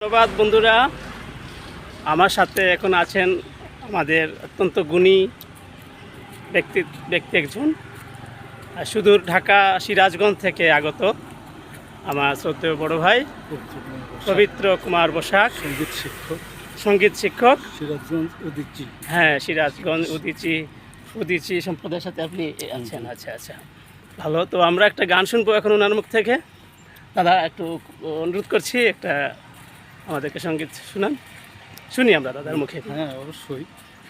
ধন্যবাদ বন্ধুরা। আমার সাথে এখন আছেন আমাদের অত্যন্ত গুণী ব্যক্তি একজন, সুদূর ঢাকা সিরাজগঞ্জ থেকে আগত আমার শ্রদ্ধেয় বড় ভাই পবিত্র কুমার বসাক, সঙ্গীত শিক্ষক সিরাজগঞ্জ উদিচি। হ্যাঁ, সিরাজগঞ্জ উদিচি সম্প্রদায়ের সাথে আপনি আছেন। আচ্ছা আচ্ছা, ভালো। তো আমরা একটা গান শুনবো এখন ওনার মুখ থেকে। দাদা, একটু অনুরোধ করছি, একটা আমাদেরকে সঙ্গীত শুনি আমরা দাদার মুখে। হ্যাঁ, অবশ্যই।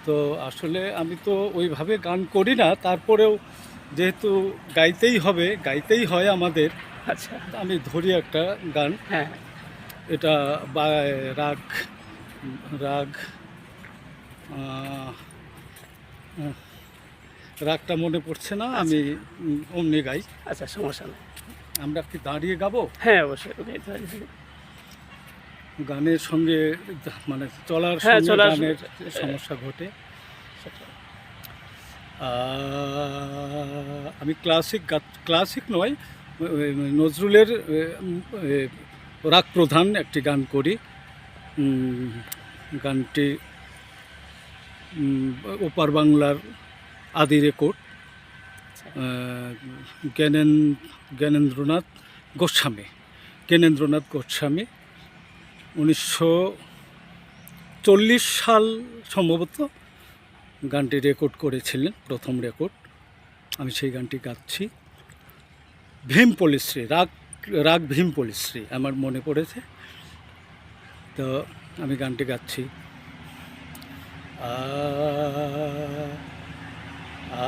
তো আসলে আমি তো ওইভাবে গান করি না, তারপরেও যেহেতু গাইতেই হয় আমাদের। আচ্ছা, আমি ধরি একটা গান। হ্যাঁ, এটা রাগ রাগ আহ, রাগটা মনে পড়ছে না, আমি অমনি গাই। আচ্ছা, সমস্যা নেই। আমরা কি দাঁড়িয়ে গাবো? হ্যাঁ, অবশ্যই। গানের সঙ্গে মানে চলার হ্যাঁ, সঙ্গে চলার গানের সমস্যা ঘটে। আমি ক্লাসিক নয়, নজরুলের রাগ প্রধান একটি গান করি। গানটি ওপার বাংলার আদি রেকর্ড, জ্ঞানেন্দ্রনাথ গোস্বামী 1940 সাল সম্ভবত গানটি রেকর্ড করেছিলেন, প্রথম রেকর্ড। আমি সেই গানটি গাচ্ছি। ভীম পলিশ্রী, রাগ ভীম পলিশ্রী আমার মনে পড়েছে, তো আমি গানটি গাচ্ছি। আ আ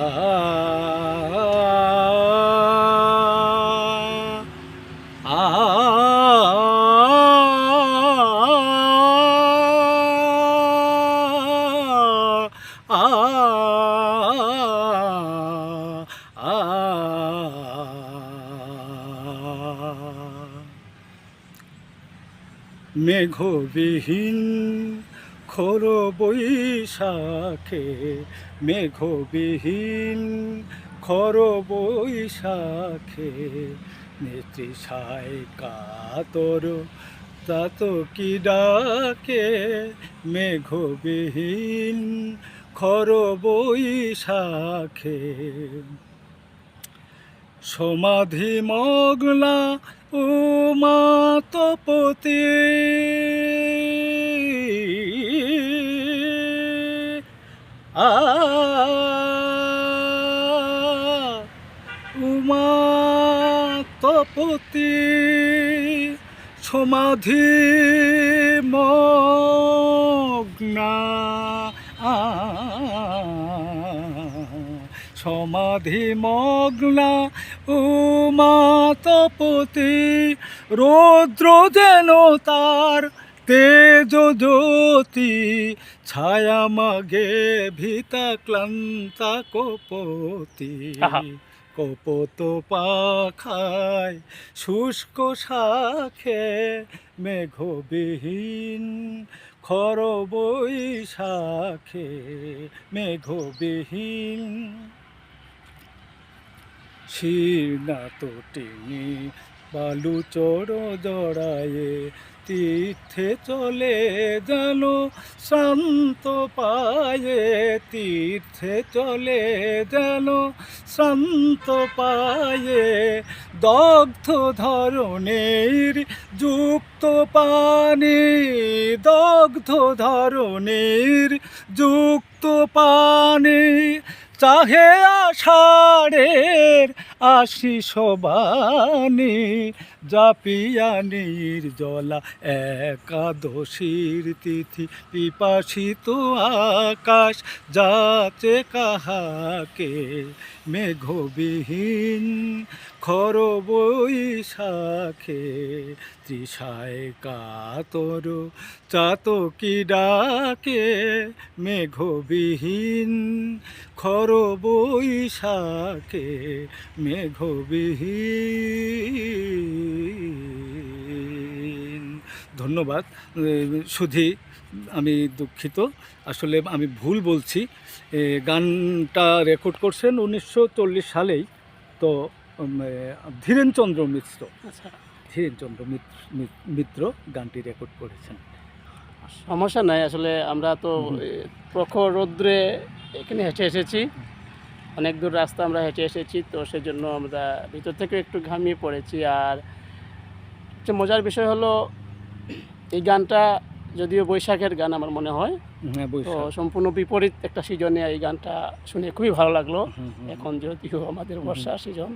মেঘবিহীন খোর বৈশাখে, মেঘবিহীন খোর বৈশাখে, নেত্রীশায় কাতর তাত কি ডাকে, মেঘবিহীন খোর বৈশাখে। সমাধি মগ্না উমা তপতি, উমা তপতি, সমাধি মগ্না, সমাধি মগ্না উমা তপতি, রৌদ্র যেন তার তেজ জ্যোতি, ছায়া মাগে ভীতা ক্লান্তা কপতি, কপত পাখায় শুষ্ক শাখে, মেঘবিহীন খর বৈশাখে, মেঘবিহীন। শীর্ণা তটিনী বালুচর জড়ায়ে, তীর্থে চলে যেন শান্ত পায়ে, তীর্থে চলে যেন শান্ত পায়ে, দগ্ধ ধরণীর যুক্ত পানি, দগ্ধ ধরণীর যুক্ত পানি, চাহে আষাঢ়ের আশিস বাণী, জাপিয়া নির্জলা একাদশীর তিথি, পিপাসিত আকাশ যাচে কাহাকে, মেঘবিহীন খর বৈশাখে, তৃষায় কাতর চাতকি ডাকে, মেঘবিহীন খর বৈশাখে, মেঘবিহীন। ধন্যবাদ। শুধু আমি দুঃখিত, আসলে আমি ভুল বলছি। গানটা রেকর্ড করছেন 1940 সালেই, তো ধীরেনচন্দ্র মিশ্র। ধীরেনচন্দ্র মিত্র গানটি রেকর্ড করেছেন। সমস্যা নাই, আসলে আমরা তো প্রখর রৌদ্রে এখানে হেঁটে এসেছি, অনেক দূর রাস্তা আমরা হেঁটে এসেছি, তো সেজন্য আমরা ভিতর থেকে একটু ঘামিয়ে পড়েছি। আর সবচেয়ে মজার বিষয় হলো এই গানটা যদিও বৈশাখের গান আমার মনে হয়, হ্যাঁ, তো বৈশাখ। সম্পূর্ণ বিপরীত একটা সিজনে এই গানটা শুনে খুবই ভালো লাগলো। হুম। এখন যদিও আমাদের বর্ষা সিজন,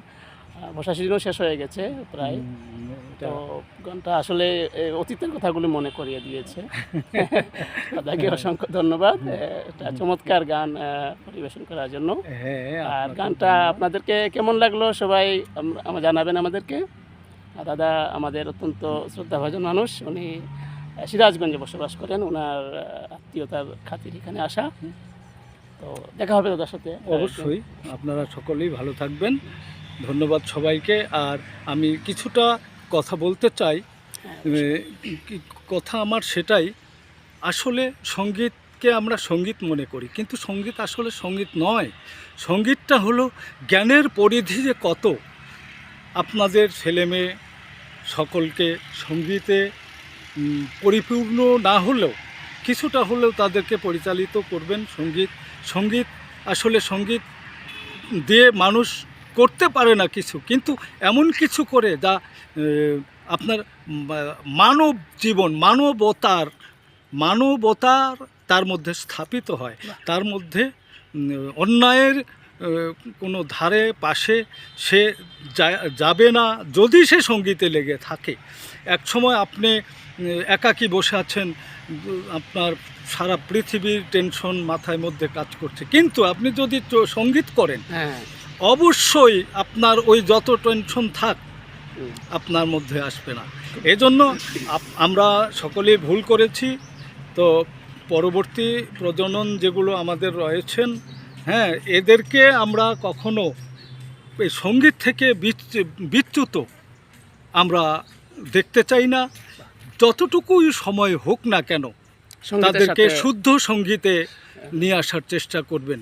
বর্ষা সিজনও শেষ হয়ে গেছে প্রায়, তো গানটা আসলে অতীতের কথাগুলো মনে করিয়ে দিয়েছে। দাদাকে অসংখ্য ধন্যবাদ একটা চমৎকার গান পরিবেশন করার জন্য। হ্যাঁ, আর গানটা আপনাদেরকে কেমন লাগলো সবাই জানাবেন আমাদেরকে। আর দাদা আমাদের অত্যন্ত শ্রদ্ধাভাজন মানুষ, উনি সিরাজগঞ্জে বসবাস করেন, ওনার আত্মীয়তার খাতির এখানে আসা। তো দেখা হবে দাদার সাথে অবশ্যই। আপনারা সকলেই ভালো থাকবেন, ধন্যবাদ সবাইকে। আর আমি কিছুটা কথা বলতে চাই, কথা আমার সেটাই, আসলে সঙ্গীতকে আমরা সঙ্গীত মনে করি, কিন্তু সঙ্গীত আসলে সঙ্গীত নয়। সঙ্গীতটা হলো জ্ঞানের পরিধি যে কত। আপনাদের ছেলেমেয়ে সকলকে সঙ্গীতে পরিপূর্ণ না হলেও কিছুটা হলেও তাদেরকে পরিচালিত করবেন। সঙ্গীত আসলে সঙ্গীত দিয়ে মানুষ করতে পারে না কিছু, কিন্তু এমন কিছু করে যা আপনার মানব জীবন, মানবতার তার মধ্যে স্থাপিত হয়। তার মধ্যে অন্যায়ের কোনো ধারে পাশে সে যাবে না যদি সে সঙ্গীতে লেগে থাকে। এক সময় আপনি একাকী বসে আছেন, আপনার সারা পৃথিবীর টেনশন মাথায় মধ্যে কাজ করছে, কিন্তু আপনি যদি সঙ্গীত করেন অবশ্যই আপনার ওই যত টেনশন থাক আপনার মধ্যে আসবে না। এজন্য আমরা সকলেই ভুল করেছি। তো পরবর্তী প্রজনন যেগুলো আমাদের রয়েছেন, হ্যাঁ, এদেরকে আমরা কখনো এই সঙ্গীত থেকে বিচ্যুত আমরা দেখতে চাই না। যতটুকুই সময় হোক না কেন তাদেরকে শুদ্ধ সঙ্গীতে নিয়ে আসার চেষ্টা করবেন।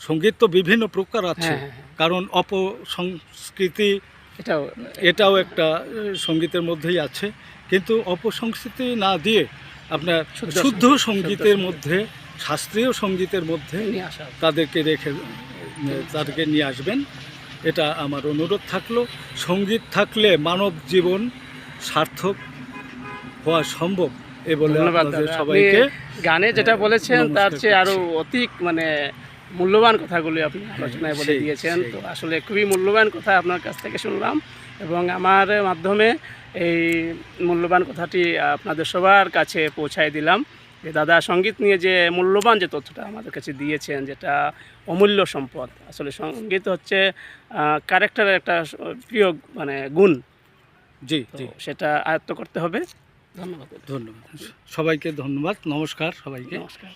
সঙ্গীত তো বিভিন্ন প্রকার আছে, কারণ অপসংস্কৃতি এটাও একটা সঙ্গীতের মধ্যেই আছে, কিন্তু অপসংস্কৃতি না দিয়ে আপনার শুদ্ধ সঙ্গীতের মধ্যে, শাস্ত্রীয় সঙ্গীতের মধ্যে তাদেরকে নিয়ে আসবেন। এটা আমার অনুরোধ থাকলো। সঙ্গীত থাকলে মানব জীবন সার্থক হওয়া সম্ভব। এ বলে আপনাদের সবাইকে গানে যেটা বলেছেন তার চেয়ে আরও অধিক মূল্যবান কথাগুলি আপনি আলোচনায় বলে দিয়েছেন। তো আসলে খুবই মূল্যবান কথা আপনার কাছ থেকে শুনলাম, এবং আমার মাধ্যমে এই মূল্যবান কথাটি আপনাদের সবার কাছে পৌঁছায় দিলাম যে দাদা সঙ্গীত নিয়ে যে মূল্যবান যে তথ্যটা আমাদের কাছে দিয়েছেন, যেটা অমূল্য সম্পদ। আসলে সঙ্গীত হচ্ছে ক্যারেক্টারের একটা প্রিয় গুণ, জি, সেটা আয়ত্ত করতে হবে। ধন্যবাদ সবাইকে, ধন্যবাদ, নমস্কার সবাইকে। নমস্কার।